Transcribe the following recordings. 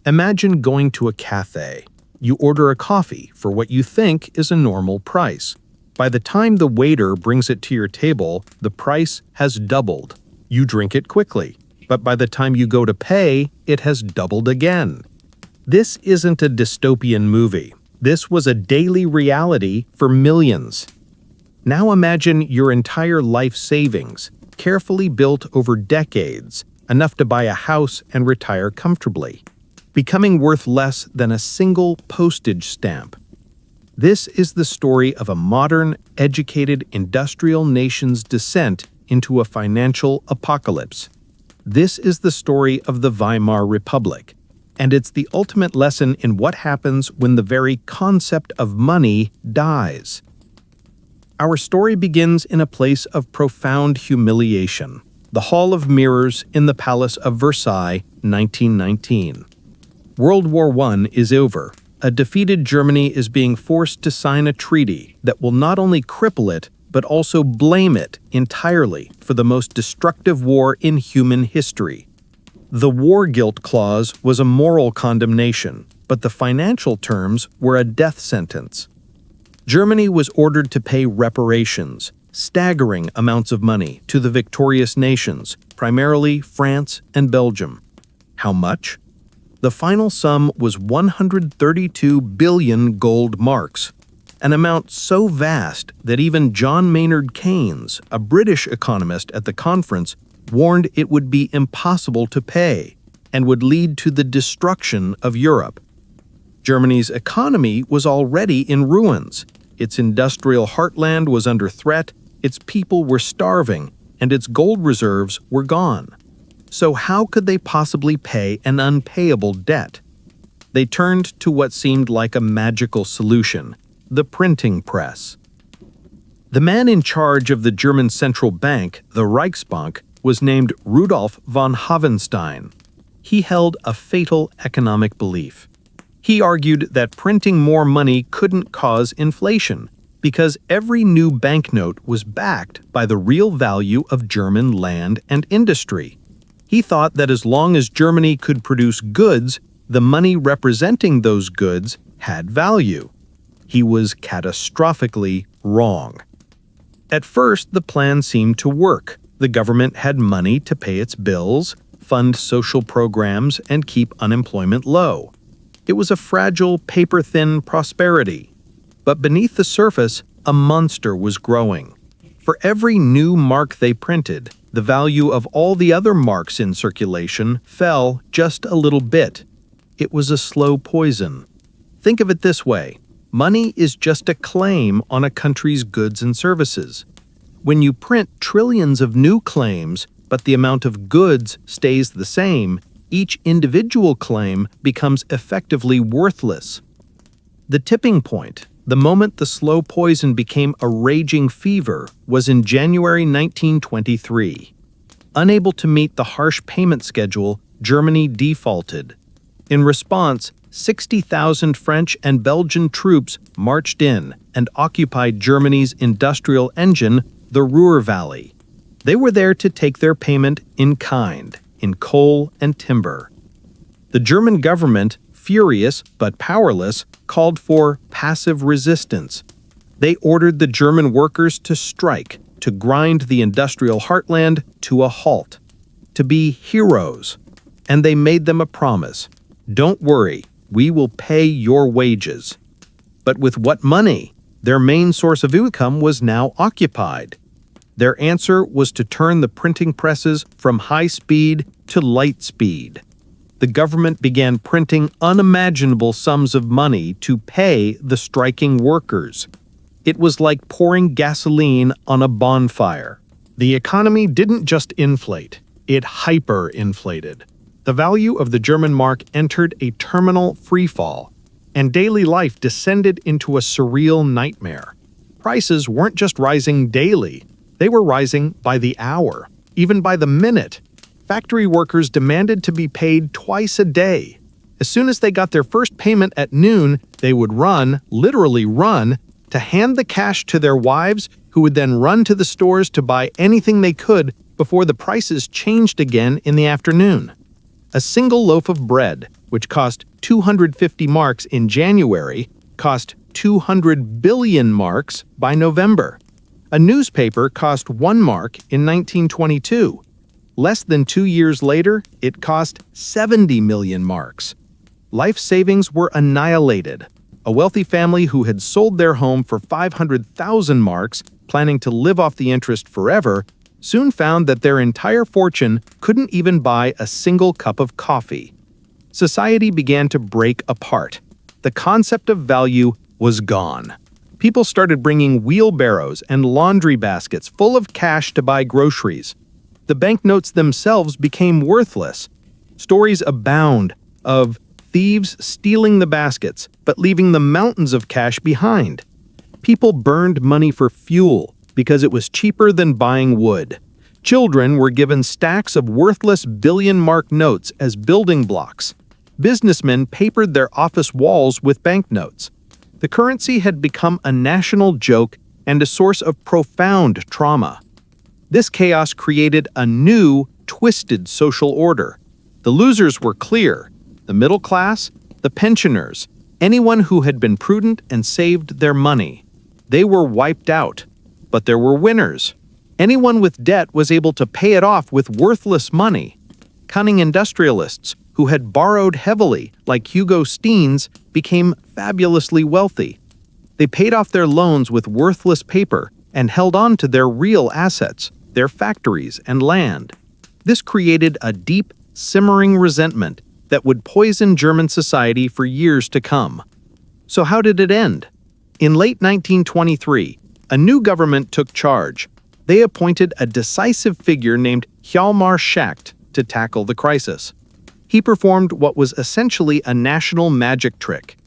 Imagine going to a cafe. You order a coffee for what you think is a normal price. By the time the waiter brings it to your table, the price has doubled. You drink it quickly, but by the time you go to pay, it has doubled again. This isn't a dystopian movie. This was a daily reality for millions. Now imagine your entire life savings, carefully built over decades, enough to buy a house and retire comfortably, becoming worth less than a single postage stamp. This is the story of a modern, educated, industrial nation's descent into a financial apocalypse. This is the story of the Weimar Republic, and it's the ultimate lesson in what happens when the very concept of money dies. Our story begins in a place of profound humiliation, the Hall of Mirrors in the Palace of Versailles, 1919. World War I is over. A defeated Germany is being forced to sign a treaty that will not only cripple it, but also blame it entirely for the most destructive war in human history. The war guilt clause was a moral condemnation, but the financial terms were a death sentence. Germany was ordered to pay reparations, staggering amounts of money, to the victorious nations, primarily France and Belgium. How much? The final sum was 132 billion gold marks, an amount so vast that even John Maynard Keynes, a British economist at the conference, warned it would be impossible to pay and would lead to the destruction of Europe. Germany's economy was already in ruins. Its industrial heartland was under threat, its people were starving, and its gold reserves were gone. So how could they possibly pay an unpayable debt? They turned to what seemed like a magical solution: the printing press. The man in charge of the German central bank, the Reichsbank, was named Rudolf von Havenstein. He held a fatal economic belief. He argued that printing more money couldn't cause inflation, because every new banknote was backed by the real value of German land and industry. He thought that as long as Germany could produce goods, the money representing those goods had value. He was catastrophically wrong. At first, the plan seemed to work. The government had money to pay its bills, fund social programs, and keep unemployment low. It was a fragile, paper-thin prosperity. But beneath the surface, a monster was growing. For every new mark they printed, the value of all the other marks in circulation fell just a little bit. It was a slow poison. Think of it this way: money is just a claim on a country's goods and services. When you print trillions of new claims, but the amount of goods stays the same, each individual claim becomes effectively worthless. The tipping point, the moment the slow poison became a raging fever, was in January 1923. Unable to meet the harsh payment schedule, Germany defaulted. In response, 60,000 French and Belgian troops marched in and occupied Germany's industrial engine, the Ruhr Valley. They were there to take their payment in kind, in coal and timber. The German government, furious but powerless, called for passive resistance. They ordered the German workers to strike, to grind the industrial heartland to a halt, to be heroes. And they made them a promise: don't worry, we will pay your wages. But with what money? Their main source of income was now occupied. Their answer was to turn the printing presses from high speed to light speed. The government began printing unimaginable sums of money to pay the striking workers. It was like pouring gasoline on a bonfire. The economy didn't just inflate, it hyperinflated. The value of the German mark entered a terminal freefall, and daily life descended into a surreal nightmare. Prices weren't just rising daily, they were rising by the hour, even by the minute. Factory workers demanded to be paid twice a day. As soon as they got their first payment at noon, they would run, literally run, to hand the cash to their wives, who would then run to the stores to buy anything they could before the prices changed again in the afternoon. A single loaf of bread, which cost 250 marks in January, cost 200 billion marks by November. A newspaper cost 1 mark in 1922. Less than 2 years later, it cost 70 million marks. Life savings were annihilated. A wealthy family who had sold their home for 500,000 marks, planning to live off the interest forever, soon found that their entire fortune couldn't even buy a single cup of coffee. Society began to break apart. The concept of value was gone. People started bringing wheelbarrows and laundry baskets full of cash to buy groceries. The banknotes themselves became worthless. Stories abound of thieves stealing the baskets, but leaving the mountains of cash behind. People burned money for fuel because it was cheaper than buying wood. Children were given stacks of worthless billion-mark notes as building blocks. Businessmen papered their office walls with banknotes. The currency had become a national joke and a source of profound trauma. This chaos created a new, twisted social order. The losers were clear: the middle class, the pensioners, anyone who had been prudent and saved their money. They were wiped out. But there were winners. Anyone with debt was able to pay it off with worthless money. Cunning industrialists who had borrowed heavily, like Hugo Steens, became fabulously wealthy. They paid off their loans with worthless paper and held on to their real assets, their factories and land. This created a deep, simmering resentment that would poison German society for years to come. So how did it end? In late 1923, a new government took charge. They appointed a decisive figure named Hjalmar Schacht to tackle the crisis. He performed what was essentially a national magic trick.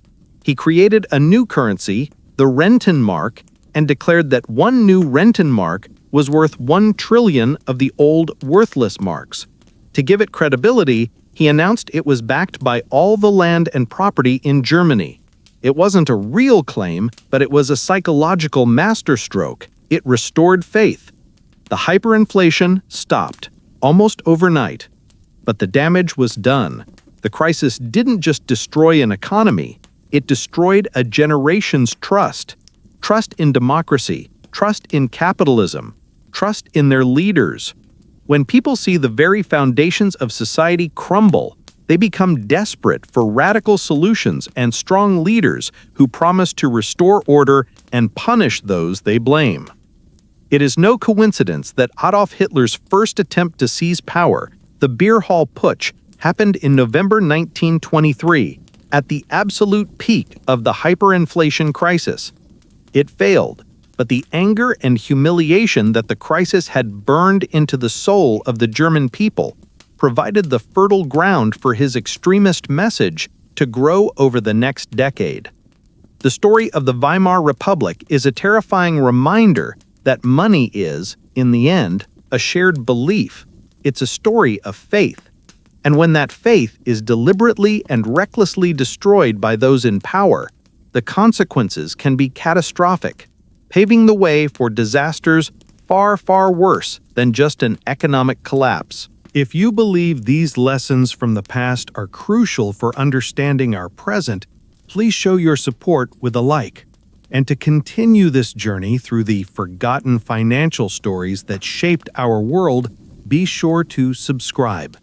He created a new currency, the Rentenmark, and declared that one new Rentenmark was worth 1 trillion of the old worthless marks. To give it credibility, he announced it was backed by all the land and property in Germany. It wasn't a real claim, but it was a psychological masterstroke. It restored faith. The hyperinflation stopped, almost overnight. But the damage was done. The crisis didn't just destroy an economy, it destroyed a generation's trust. Trust in democracy, trust in capitalism, trust in their leaders. When people see the very foundations of society crumble, they become desperate for radical solutions and strong leaders who promise to restore order and punish those they blame. It is no coincidence that Adolf Hitler's first attempt to seize power, the Beer Hall Putsch, happened in November 1923, at the absolute peak of the hyperinflation crisis. It failed, but the anger and humiliation that the crisis had burned into the soul of the German people provided the fertile ground for his extremist message to grow over the next decade. The story of the Weimar Republic is a terrifying reminder that money is, in the end, a shared belief. It's a story of faith. And when that faith is deliberately and recklessly destroyed by those in power, the consequences can be catastrophic, paving the way for disasters far, far worse than just an economic collapse. If you believe these lessons from the past are crucial for understanding our present, please show your support with a like. And to continue this journey through the forgotten financial stories that shaped our world, be sure to subscribe.